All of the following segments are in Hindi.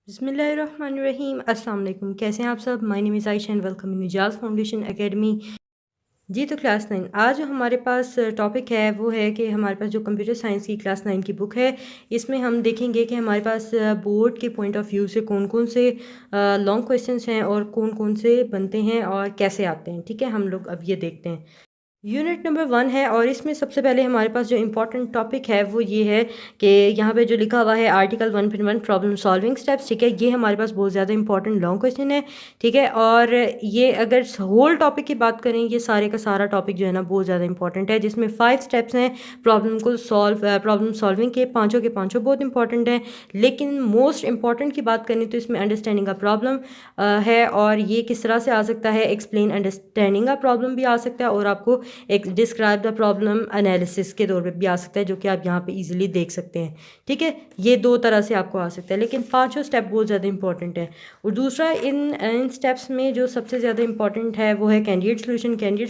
बिस्मिल्लाहिर्रहमानिर्रहीम। अस्सलाम वालेकुम। कैसे हैं आप सब? My name is Ayesha and welcome in निजाज़ फाउंडेशन एकेडमी। जी, तो क्लास 9 आज जो हमारे पास टॉपिक है वो है कि हमारे पास जो कंप्यूटर साइंस की क्लास 9 की बुक है, इसमें हम देखेंगे कि हमारे पास बोर्ड के पॉइंट ऑफ व्यू से कौन-कौन से लॉन्ग क्वेश्चंस हैं और कौन-कौन से बनते हैं और कैसे आते हैं। ठीक है, हम लोग अब ये देखते हैं। यूनिट नंबर 1 है और इसमें सबसे पहले हमारे पास जो इम्पोर्टेंट टॉपिक है वो ये है कि यहाँ पे जो लिखा हुआ है आर्टिकल 1.1 प्रॉब्लम सॉल्विंग स्टेप्स। ठीक है, ये हमारे पास बहुत ज़्यादा इंपॉर्टेंट लॉन्ग क्वेश्चन है। ठीक है, और ये अगर होल टॉपिक की बात करें, ये सारे का सारा टॉपिक जो है ना बहुत ज़्यादा इंपॉर्टेंट है, जिसमें 5 स्टेप्स हैं प्रॉब्लम सॉल्विंग के पाँचों बहुत इंपॉर्टेंट हैं। लेकिन मोस्ट इंपॉर्टेंट की बात करें तो इसमें अंडरस्टैंडिंग का प्रॉब्लम है, और ये किस तरह से आ सकता है, एक्सप्लेन अंडरस्टैंडिंग का प्रॉब्लम भी आ सकता है, और आपको एक डिस्क्राइब द प्रॉब्लम एनालिसिस के तौर पे भी आ सकता है, जो कि आप यहाँ पे इजीली देख सकते हैं। ठीक है, ये दो तरह से आपको आ सकता है, लेकिन पांचों स्टेप बहुत ज़्यादा इंपॉर्टेंट है। और दूसरा, इन स्टेप्स में जो सबसे ज़्यादा इंपॉर्टेंट है वो है कैंडिडेट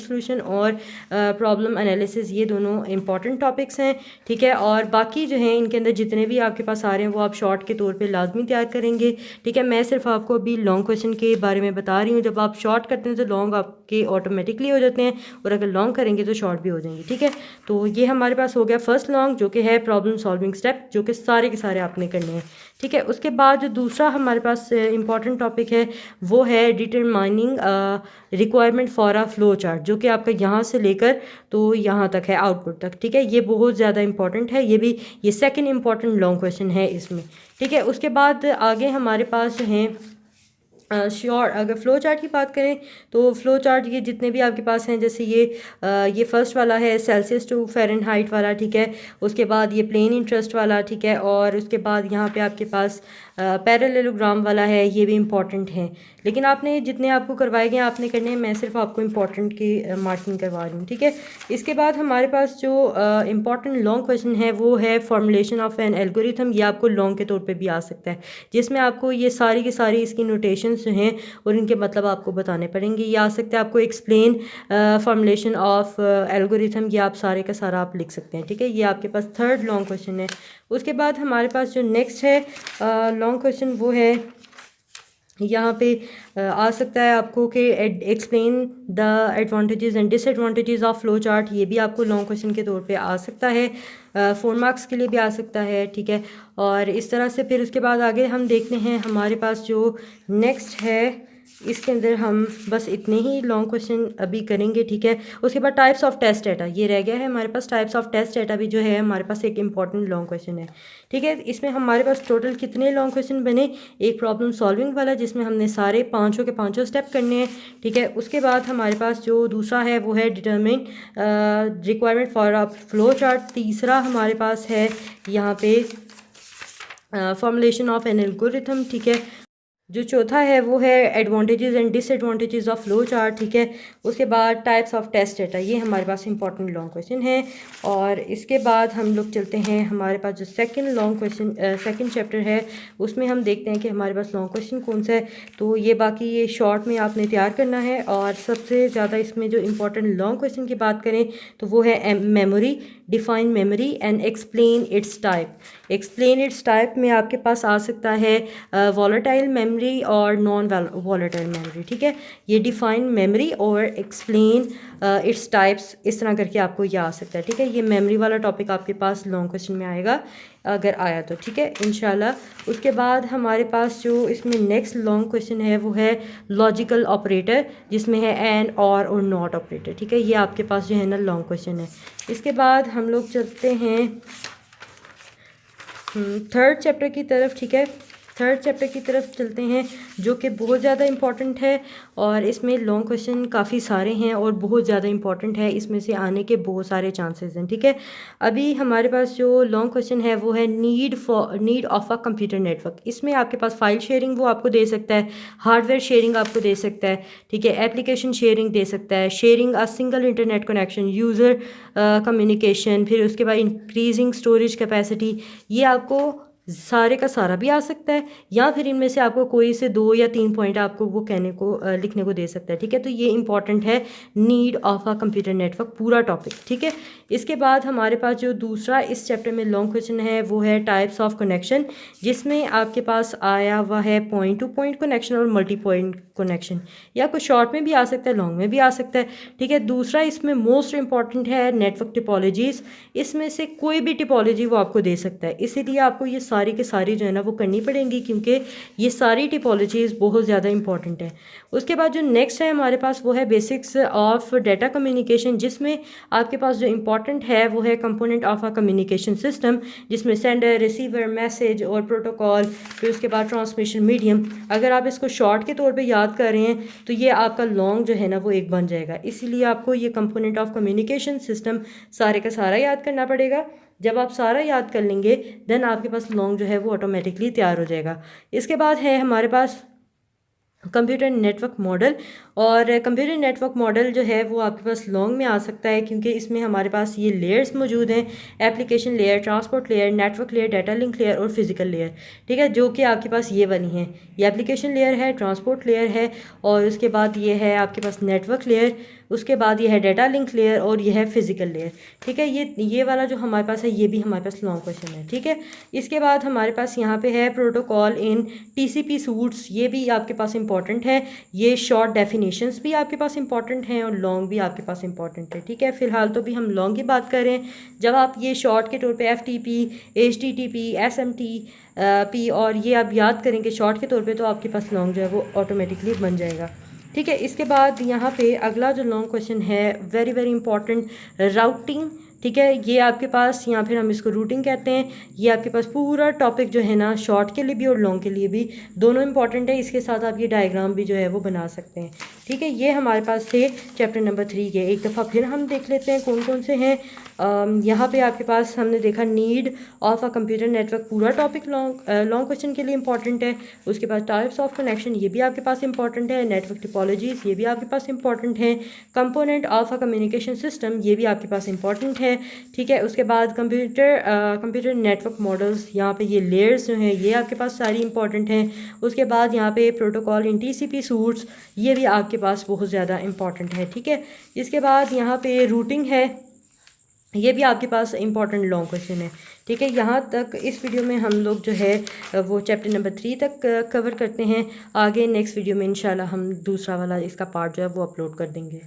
सोल्यूशन और प्रॉब्लम एनालिसिस। ये दोनों इंपॉर्टेंट टॉपिक्स हैं। ठीक है, और बाकी जो हैं इनके अंदर जितने भी आपके पास आ रहे हैं वो आप शॉर्ट के तौर पर लाजमी तैयार करेंगे। ठीक है, मैं सिर्फ आपको अभी लॉन्ग क्वेश्चन के बारे में बता रही हूँ। जब आप शॉर्ट करते हैं तो लॉन्ग आपके ऑटोमेटिकली हो जाते हैं, और अगर लॉन्ग करेंगे तो शॉर्ट भी हो जाएंगे। ठीक है, तो ये हमारे पास हो गया फर्स्ट लॉन्ग, जो कि है प्रॉब्लम सॉल्विंग स्टेप, जो कि सारे के सारे आपने करने हैं। ठीक है, उसके बाद जो दूसरा हमारे पास इंपॉर्टेंट टॉपिक है वो है determining requirement for a flow chart, जो कि आपका यहाँ से लेकर तो यहाँ तक है, आउटपुट तक। ठीक है, ये बहुत ज़्यादा इंपॉर्टेंट है, ये सेकेंड इंपॉर्टेंट लॉन्ग क्वेश्चन है इसमें। ठीक है, उसके बाद आगे हमारे पास जो हैं अगर फ़्लो चार्ट की बात करें तो फ़्लो चार्ट ये जितने भी आपके पास हैं, जैसे ये फर्स्ट वाला है सेल्सियस टू फ़ारेनहाइट वाला। ठीक है, उसके बाद ये प्लेन इंटरेस्ट वाला। ठीक है, और उसके बाद यहाँ पे आपके पास पैरेललोग्राम वाला है, ये भी इंपॉर्टेंट है। लेकिन आपने जितने आपको करवाए गए आपने करने हैं, मैं सिर्फ आपको इंपॉर्टेंट की मार्किंग करवा रही हूँ। ठीक है, इसके बाद हमारे पास जो इंपॉर्टेंट लॉन्ग क्वेश्चन है वो है फॉर्मुलेशन ऑफ एन एल्गोरिथम। ये आपको लॉन्ग के तौर पे भी आ सकता है, जिसमें आपको ये सारी की सारी इसकी नोटेशंस जो हैं और इनके मतलब आपको बताने पड़ेंगे। ये आ सकता है आपको एक्सप्लेन फॉर्मुलेशन ऑफ एल्गोरिथम, ये आप सारे का सारा आप लिख सकते हैं। ठीक है, ये आपके पास थर्ड लॉन्ग क्वेश्चन है। उसके बाद हमारे पास जो नेक्स्ट है लॉन्ग क्वेश्चन वो है यहाँ पे आ सकता है आपको कि explain the advantages and disadvantages of flow chart. ये भी आपको लॉन्ग क्वेश्चन के तौर पे आ सकता है, 4 मार्क्स के लिए भी आ सकता है। ठीक है, और इस तरह से फिर उसके बाद आगे हम देखते हैं हमारे पास जो नेक्स्ट है, इसके अंदर हम बस इतने ही लॉन्ग क्वेश्चन अभी करेंगे। ठीक है, उसके बाद टाइप्स ऑफ टेस्ट डाटा ये रह गया है हमारे पास। टाइप्स ऑफ टेस्ट डाटा भी जो है हमारे पास एक इंपॉर्टेंट लॉन्ग क्वेश्चन है। ठीक है, इसमें हमारे पास टोटल कितने लॉन्ग क्वेश्चन बने, एक प्रॉब्लम सॉल्विंग वाला जिसमें हमने सारे पाँचों के पाँचों स्टेप करने हैं। ठीक है, उसके बाद हमारे पास जो दूसरा है वो है determine requirement for a flow chart. तीसरा हमारे पास है यहाँ पे फॉर्मुलेशन ऑफ एन एल्गोरिथम। ठीक है, जो चौथा है वो है advantages and disadvantages of flow chart. ठीक है, उसके बाद टाइप्स ऑफ टेस्ट डाटा, ये हमारे पास इंपॉर्टेंट लॉन्ग क्वेश्चन है। और इसके बाद हम लोग चलते हैं हमारे पास जो second long question second chapter है, उसमें हम देखते हैं कि हमारे पास लॉन्ग क्वेश्चन कौन सा है। तो ये बाकी ये शॉर्ट में आपने तैयार करना है, और सबसे ज़्यादा इसमें जो इंपॉर्टेंट लॉन्ग क्वेश्चन की बात करें तो वो है memory, define memory and explain it's type. Explain it's type में आपके पास आ सकता है वॉलेटाइल मेमोरी और नॉन वॉलेटाइल मेमोरी। ठीक है, ये डिफाइन मेमोरी और एक्सप्लेन इट्स टाइप्स, इस तरह करके आपको ये आ सकता है। ठीक है, ये मेमोरी वाला टॉपिक आपके पास लॉन्ग क्वेश्चन में आएगा अगर आया तो। ठीक है, इंशाल्लाह। उसके बाद हमारे पास जो इसमें नेक्स्ट लॉन्ग क्वेश्चन है वो है लॉजिकल ऑपरेटर, जिसमें है एंड और नॉट ऑपरेटर। ठीक है, ये आपके पास जो है ना लॉन्ग क्वेश्चन है। इसके बाद हम लोग चलते हैं थर्ड चैप्टर की तरफ। ठीक है, थर्ड चैप्टर की तरफ चलते हैं, जो कि बहुत ज़्यादा इंपॉर्टेंट है, और इसमें लॉन्ग क्वेश्चन काफ़ी सारे हैं और बहुत ज़्यादा इंपॉर्टेंट है, इसमें से आने के बहुत सारे चांसेस हैं। ठीक है, अभी हमारे पास जो लॉन्ग क्वेश्चन है वो है need of a computer network. इसमें आपके पास फाइल शेयरिंग वो आपको दे सकता है, हार्डवेयर शेयरिंग आपको दे सकता है। ठीक है, एप्लीकेशन शेयरिंग दे सकता है, sharing a single internet connection, user communication, फिर उसके बाद इंक्रीजिंग स्टोरेज कैपेसिटी, ये आपको सारे का सारा भी आ सकता है, या फिर इनमें से आपको कोई से 2 या 3 पॉइंट आपको वो कहने को लिखने को दे सकता है। ठीक है, तो ये इंपॉर्टेंट है need of a computer network पूरा टॉपिक। ठीक है, इसके बाद हमारे पास जो दूसरा इस चैप्टर में लॉन्ग क्वेश्चन है वो है टाइप्स ऑफ कनेक्शन, जिसमें आपके पास आया हुआ है पॉइंट टू पॉइंट कनेक्शन और मल्टी पॉइंट कनेक्शन, या कुछ शॉर्ट में भी आ सकता है, लॉन्ग में भी आ सकता है। ठीक है, दूसरा इसमें मोस्ट इंपॉर्टेंट है नेटवर्क टिपोलॉजीज़। इसमें से कोई भी टिपोलॉजी वो आपको दे सकता है, इसीलिए आपको ये सारी के सारी जो है ना वो करनी पड़ेंगी, क्योंकि ये सारी टिपोलॉजीज़ बहुत ज़्यादा इंपॉर्टेंट है। उसके बाद जो नेक्स्ट है हमारे पास वो है बेसिक्स ऑफ डाटा कम्युनिकेशन, जिसमें आपके पास जो इंपॉर्टेंट है वो है component of a communication system, जिसमें सेंडर, रिसीवर, मैसेज और प्रोटोकॉल, फिर उसके बाद ट्रांसमिशन मीडियम। अगर आप इसको शॉर्ट के तौर पे याद कर रहे हैं तो ये आपका लॉन्ग जो है ना वो एक बन जाएगा, इसीलिए आपको ये कंपोनेंट ऑफ कम्युनिकेशन सिस्टम सारे का सारा याद करना पड़ेगा। जब आप सारा याद कर लेंगे देन आपके पास लॉन्ग जो है वो ऑटोमेटिकली तैयार हो जाएगा। इसके बाद है हमारे पास कंप्यूटर नेटवर्क मॉडल, और कंप्यूटर नेटवर्क मॉडल जो है वो आपके पास लॉन्ग में आ सकता है, क्योंकि इसमें हमारे पास ये लेयर्स मौजूद हैं, application layer, transport layer, network layer, data link layer और फिजिकल लेयर। ठीक है, जो कि आपके पास ये वाली हैं, ये एप्लीकेशन लेयर है, ट्रांसपोर्ट लेयर है, और उसके बाद ये है आपके पास नेटवर्क लेयर, उसके बाद ये है डाटा लिंक लेयर और ये है फिजिकल लेयर। ठीक है, ये वाला जो हमारे पास है ये भी हमारे पास लॉन्ग क्वेश्चन है। ठीक है, इसके बाद हमारे पास यहाँ पे है प्रोटोकॉल इन टीसीपी सूट्स, ये भी आपके पास इंपॉर्टेंट है। ये शॉर्ट डेफिनेशंस भी आपके पास इंपॉर्टेंट हैं और लॉन्ग भी आपके पास इंपॉर्टेंट है। ठीक है, फिलहाल तो भी हम लॉन्ग की बात कर रहे हैं। जब आप ये शॉर्ट के तौर पे FTP, HTTP, SMTP और ये आप याद करेंगे शॉर्ट के तौर पे, तो आपके पास लॉन्ग जो है वो ऑटोमेटिकली बन जाएगा। ठीक है, इसके बाद यहाँ पे अगला जो लॉन्ग क्वेश्चन है वेरी वेरी इंपॉर्टेंट, राउटिंग। ठीक है, ये आपके पास, या फिर हम इसको रूटिंग कहते हैं, ये आपके पास पूरा टॉपिक जो है ना शॉर्ट के लिए भी और लॉन्ग के लिए भी दोनों इंपॉर्टेंट है। इसके साथ आप ये डायग्राम भी जो है वो बना सकते हैं। ठीक है, ये हमारे पास थे चैप्टर नंबर 3 के। एक दफ़ा फिर हम देख लेते हैं कौन कौन से हैं। यहाँ पे आपके पास हमने देखा need of a computer network, पूरा टॉपिक लॉन्ग क्वेश्चन के लिए इंपॉर्टेंट है। उसके बाद टाइप्स ऑफ कनेक्शन, ये भी आपके पास इंपॉर्टेंट है। नेटवर्क टिपोलॉजीज़, ये भी आपके पास इंपॉर्टेंट है। Component of a communication system, ये भी आपके पास इंपॉर्टेंट है। ठीक है, उसके बाद कंप्यूटर नेटवर्क मॉडल्स, यहाँ पे ये लेयर्स जो हैं ये आपके पास सारी इंपॉर्टेंट हैं। उसके बाद यहाँ पे प्रोटोकॉल इन TCP सूट्स, ये भी आपके पास बहुत ज़्यादा इंपॉर्टेंट है। ठीक है, इसके बाद यहाँ पे रूटिंग है, ये भी आपके पास इंपॉर्टेंट लॉन्ग क्वेश्चन है। ठीक है, यहाँ तक इस वीडियो में हम लोग जो है वो चैप्टर नंबर 3 तक कवर करते हैं। आगे नेक्स्ट वीडियो में इंशाल्लाह हम दूसरा वाला इसका पार्ट जो है वो अपलोड कर देंगे।